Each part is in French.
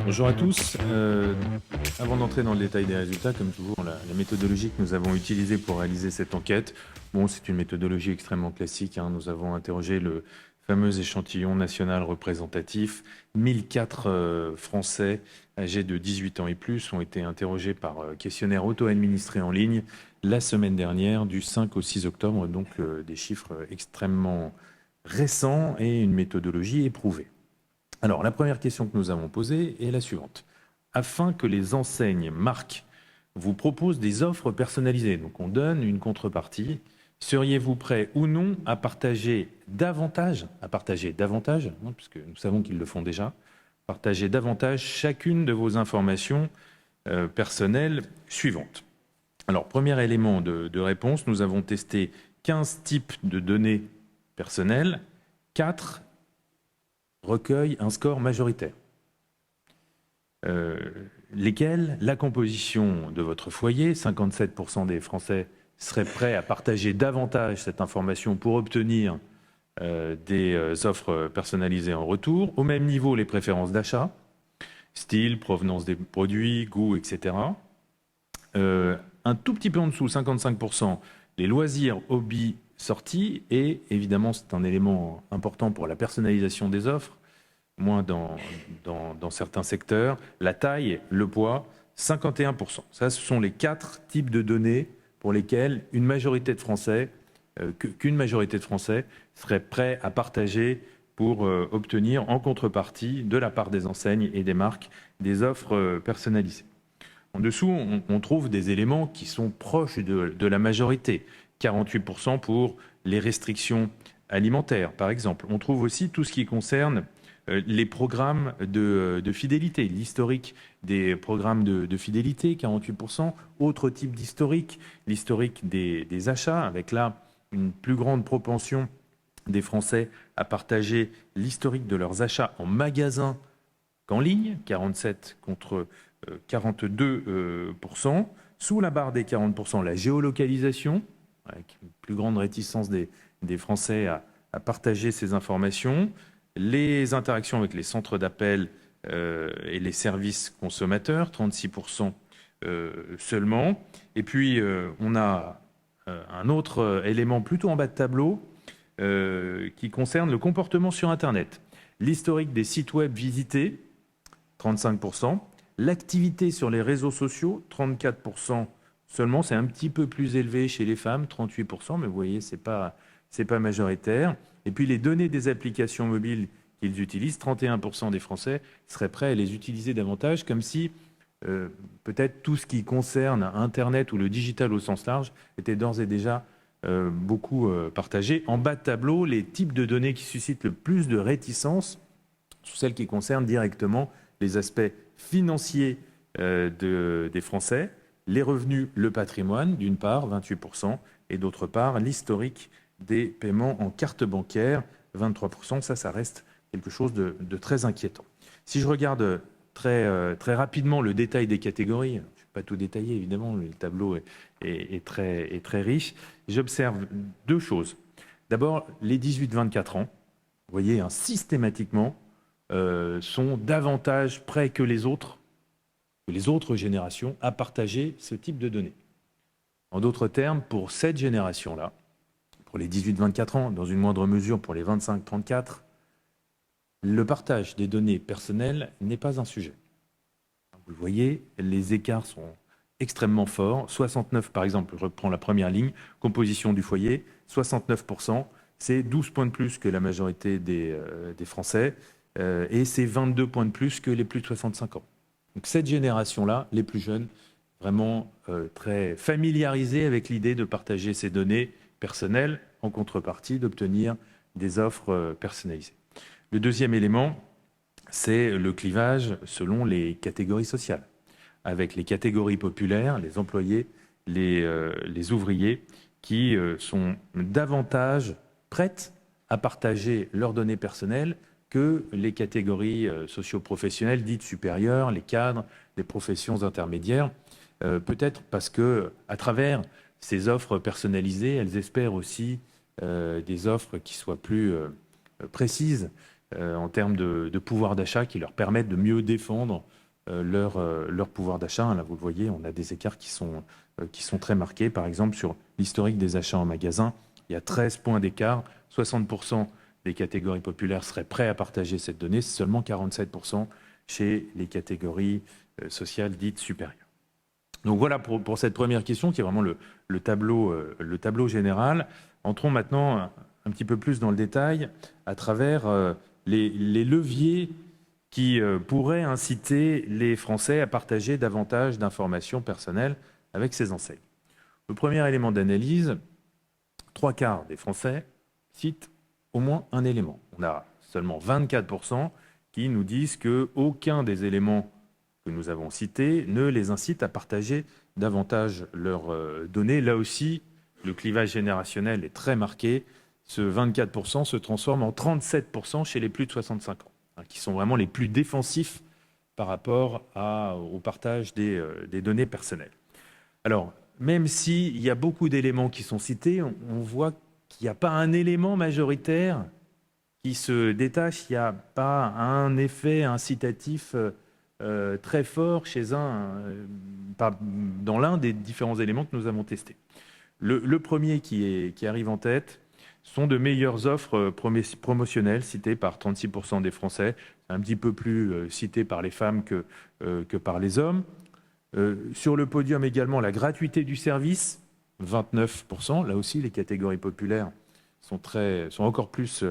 Bonjour à tous. Avant d'entrer dans le détail des résultats, comme toujours, la méthodologie que nous avons utilisée pour réaliser cette enquête, c'est une méthodologie extrêmement classique. Nous avons interrogé le fameux échantillon national représentatif. 1004 Français âgés de 18 ans et plus ont été interrogés par questionnaire auto-administré en ligne la semaine dernière, du 5 au 6 octobre, donc des chiffres extrêmement récents et une méthodologie éprouvée. Alors, la première question que nous avons posée est la suivante. Afin que les enseignes marques vous proposent des offres personnalisées, donc on donne une contrepartie, seriez-vous prêt ou non à partager davantage, puisque nous savons qu'ils le font déjà, partager davantage chacune de vos informations personnelles suivantes. Alors, premier élément de réponse, nous avons testé 15 types de données personnelles, 4 recueille un score majoritaire. Lesquels la composition de votre foyer, 57% des Français seraient prêts à partager davantage cette information pour obtenir des offres personnalisées en retour. Au même niveau, les préférences d'achat, style, provenance des produits, goût, etc. Un tout petit peu en dessous, 55%, les loisirs, hobbies, sorties, et évidemment c'est un élément important pour la personnalisation des offres, moins dans certains secteurs, la taille, le poids, 51%. Ça, ce sont les 4 types de données pour lesquelles qu'une majorité de Français serait prêt à partager pour obtenir en contrepartie de la part des enseignes et des marques des offres personnalisées. En dessous, on trouve des éléments qui sont proches de la majorité. 48% pour les restrictions alimentaires, par exemple. On trouve aussi tout ce qui concerne les programmes de fidélité, l'historique des programmes de fidélité, 48%. Autre type d'historique, l'historique des achats, avec là une plus grande propension des Français à partager l'historique de leurs achats en magasin qu'en ligne, 47 contre 42%. Sous la barre des 40%, la géolocalisation, avec une plus grande réticence des Français à partager ces informations. Les interactions avec les centres d'appel et les services consommateurs, 36% seulement. Et puis, on a un autre élément plutôt en bas de tableau qui concerne le comportement sur Internet. L'historique des sites web visités, 35%. L'activité sur les réseaux sociaux, 34% seulement. C'est un petit peu plus élevé chez les femmes, 38%, mais vous voyez, c'est pas majoritaire. Et puis les données des applications mobiles qu'ils utilisent, 31% des Français seraient prêts à les utiliser davantage, comme si peut-être tout ce qui concerne Internet ou le digital au sens large était d'ores et déjà beaucoup partagé. En bas de tableau, les types de données qui suscitent le plus de réticence sont celles qui concernent directement les aspects financiers des Français, les revenus, le patrimoine, d'une part, 28%, et d'autre part, l'historique des paiements en carte bancaire, 23%. Ça reste quelque chose de très inquiétant. Si je regarde très rapidement le détail des catégories, je ne vais pas tout détailler évidemment, le tableau est très riche, j'observe 2 choses. D'abord, les 18-24 ans, vous voyez, systématiquement, sont davantage prêts que les autres générations à partager ce type de données. En d'autres termes, pour cette génération-là, pour les 18-24 ans, dans une moindre mesure pour les 25-34, le partage des données personnelles n'est pas un sujet. Vous le voyez, les écarts sont extrêmement forts. 69, par exemple, je reprends la première ligne, composition du foyer, 69%, c'est 12 points de plus que la majorité des Français, et c'est 22 points de plus que les plus de 65 ans. Donc cette génération-là, les plus jeunes, vraiment très familiarisés avec l'idée de partager ces données personnelles en contrepartie d'obtenir des offres personnalisées. Le deuxième élément, c'est le clivage selon les catégories sociales, avec les catégories populaires, les employés, les ouvriers, qui sont davantage prêtes à partager leurs données personnelles que les catégories socio-professionnelles dites supérieures, les cadres, les professions intermédiaires. Peut-être parce que, à travers ces offres personnalisées, elles espèrent aussi des offres qui soient plus précises en termes de pouvoir d'achat qui leur permettent de mieux défendre leur pouvoir d'achat. Là, vous le voyez, on a des écarts qui sont très marqués. Par exemple, sur l'historique des achats en magasin, il y a 13 points d'écart. 60% des catégories populaires seraient prêts à partager cette donnée, c'est seulement 47% chez les catégories sociales dites supérieures. Donc voilà pour cette première question qui est vraiment le tableau général. Entrons maintenant un petit peu plus dans le détail à travers les leviers qui pourraient inciter les Français à partager davantage d'informations personnelles avec ces enseignes. Le premier élément d'analyse, 3/4 des Français citent au moins un élément. On a seulement 24% qui nous disent qu'aucun des éléments que nous avons cités ne les incite à partager davantage leurs données. Là aussi, le clivage générationnel est très marqué. Ce 24% se transforme en 37% chez les plus de 65 ans, qui sont vraiment les plus défensifs par rapport au partage des données personnelles. Alors, même s'il y a beaucoup d'éléments qui sont cités, on voit qu'il n'y a pas un élément majoritaire qui se détache, il n'y a pas un effet incitatif très fort dans l'un des différents éléments que nous avons testés. Le premier qui arrive en tête sont de meilleures offres promotionnelles citées par 36% des Français, un petit peu plus citées par les femmes que par les hommes. Sur le podium également, la gratuité du service, 29%. Là aussi, les catégories populaires sont encore plus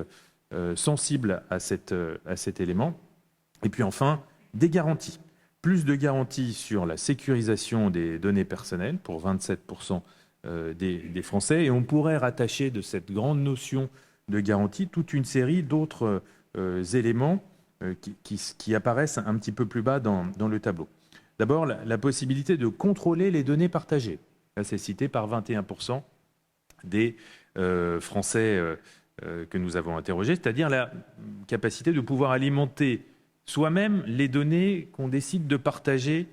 sensibles à cet élément. Et puis enfin, des garanties. Plus de garanties sur la sécurisation des données personnelles pour 27% des Français. Et on pourrait rattacher de cette grande notion de garantie toute une série d'autres éléments qui apparaissent un petit peu plus bas dans le tableau. D'abord, la possibilité de contrôler les données partagées. Là, c'est cité par 21% des Français que nous avons interrogés, c'est-à-dire la capacité de pouvoir alimenter soi-même les données qu'on décide de partager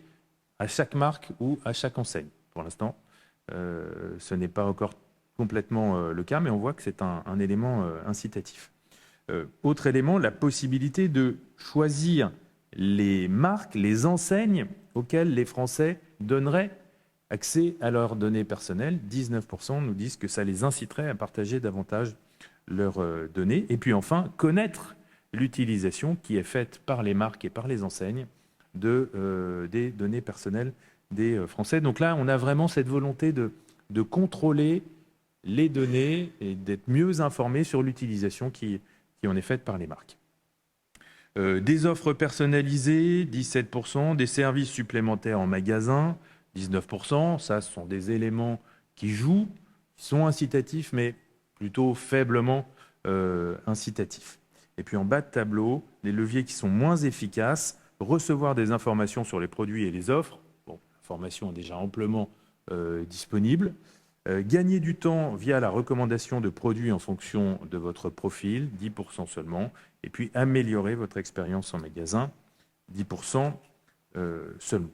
à chaque marque ou à chaque enseigne. Pour l'instant, ce n'est pas encore complètement le cas, mais on voit que c'est un élément incitatif. Autre élément, la possibilité de choisir les marques, les enseignes auxquelles les Français donneraient accès à leurs données personnelles. 19% nous disent que ça les inciterait à partager davantage leurs données. Et puis enfin, connaître l'utilisation qui est faite par les marques et par les enseignes des données personnelles des Français. Donc là, on a vraiment cette volonté de contrôler les données et d'être mieux informés sur l'utilisation qui en est faite par les marques. Des offres personnalisées, 17%, des services supplémentaires en magasin, 19%. Ça, ce sont des éléments qui jouent, qui sont incitatifs, mais plutôt faiblement incitatifs. Et puis en bas de tableau, les leviers qui sont moins efficaces, recevoir des informations sur les produits et les offres. Bon, l'information est déjà amplement disponible. Gagner du temps via la recommandation de produits en fonction de votre profil, 10% seulement. Et puis améliorer votre expérience en magasin, 10% seulement.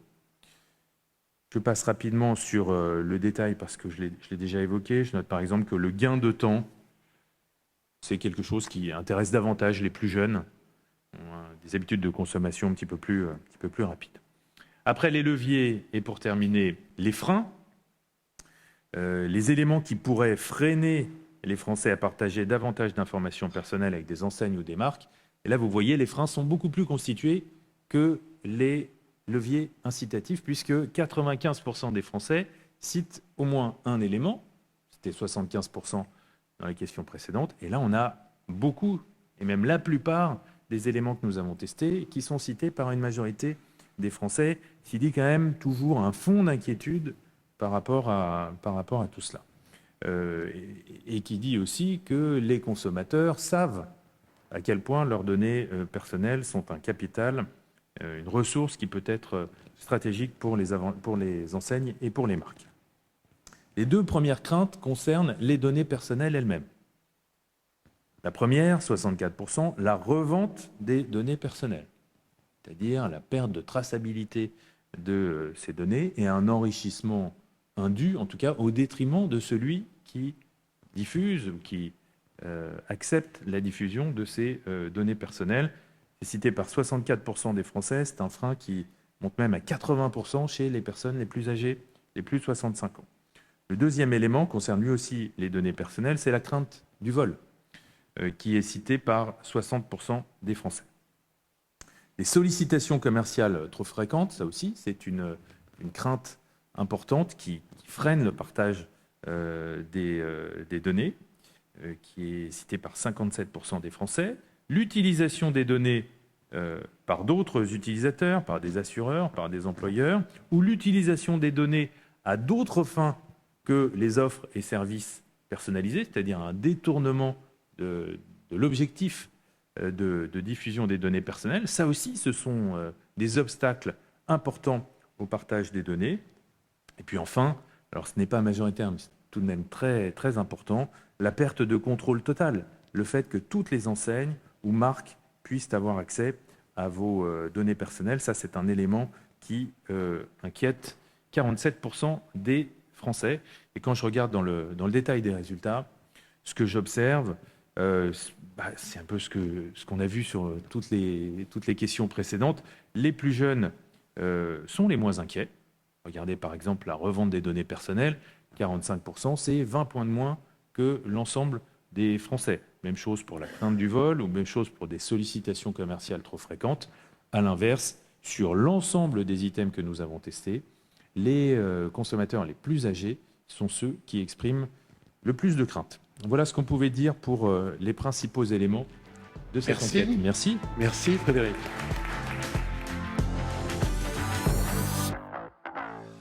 Je passe rapidement sur le détail parce que je l'ai déjà évoqué. Je note par exemple que le gain de temps, c'est quelque chose qui intéresse davantage les plus jeunes, des habitudes de consommation un petit peu plus rapides. Après les leviers, et pour terminer, les freins. Les éléments qui pourraient freiner les Français à partager davantage d'informations personnelles avec des enseignes ou des marques. Et là, vous voyez, les freins sont beaucoup plus constitués que les leviers incitatifs, puisque 95% des Français citent au moins un élément. C'était 75% dans les questions précédentes. Et là, on a beaucoup, et même la plupart des éléments que nous avons testés, qui sont cités par une majorité des Français, qui dit quand même toujours un fond d'inquiétude par rapport à tout cela. Et qui dit aussi que les consommateurs savent à quel point leurs données personnelles sont un capital, une ressource qui peut être stratégique pour les enseignes et pour les marques. Les deux premières craintes concernent les données personnelles elles-mêmes. La première, 64%, la revente des données personnelles, c'est-à-dire la perte de traçabilité de ces données et un enrichissement indu, en tout cas au détriment de celui qui diffuse, qui acceptent la diffusion de ces données personnelles. C'est cité par 64% des Français. C'est un frein qui monte même à 80% chez les personnes les plus âgées, les plus de 65 ans. Le deuxième élément concerne lui aussi les données personnelles, c'est la crainte du vol, qui est citée par 60% des Français. Les sollicitations commerciales trop fréquentes, ça aussi, c'est une crainte importante qui freine le partage des données, qui est citée par 57% des Français. L'utilisation des données par d'autres utilisateurs, par des assureurs, par des employeurs, ou l'utilisation des données à d'autres fins que les offres et services personnalisés, c'est-à-dire un détournement de l'objectif de diffusion des données personnelles. Ça aussi, ce sont des obstacles importants au partage des données. Et puis enfin, alors ce n'est pas majoritaire, mais c'est tout de même très, très important, la perte de contrôle total. Le fait que toutes les enseignes ou marques puissent avoir accès à vos données personnelles, ça c'est un élément qui inquiète 47% des Français. Et quand je regarde dans le détail des résultats, ce que j'observe, c'est un peu ce qu'on a vu sur toutes les questions précédentes. Les plus jeunes sont les moins inquiets. Regardez par exemple la revente des données personnelles, 45%, c'est 20 points de moins que l'ensemble des Français. Même chose pour la crainte du vol ou même chose pour des sollicitations commerciales trop fréquentes. À l'inverse, sur l'ensemble des items que nous avons testés, les consommateurs les plus âgés sont ceux qui expriment le plus de crainte. Voilà ce qu'on pouvait dire pour les principaux éléments de cette enquête. Merci Frédéric.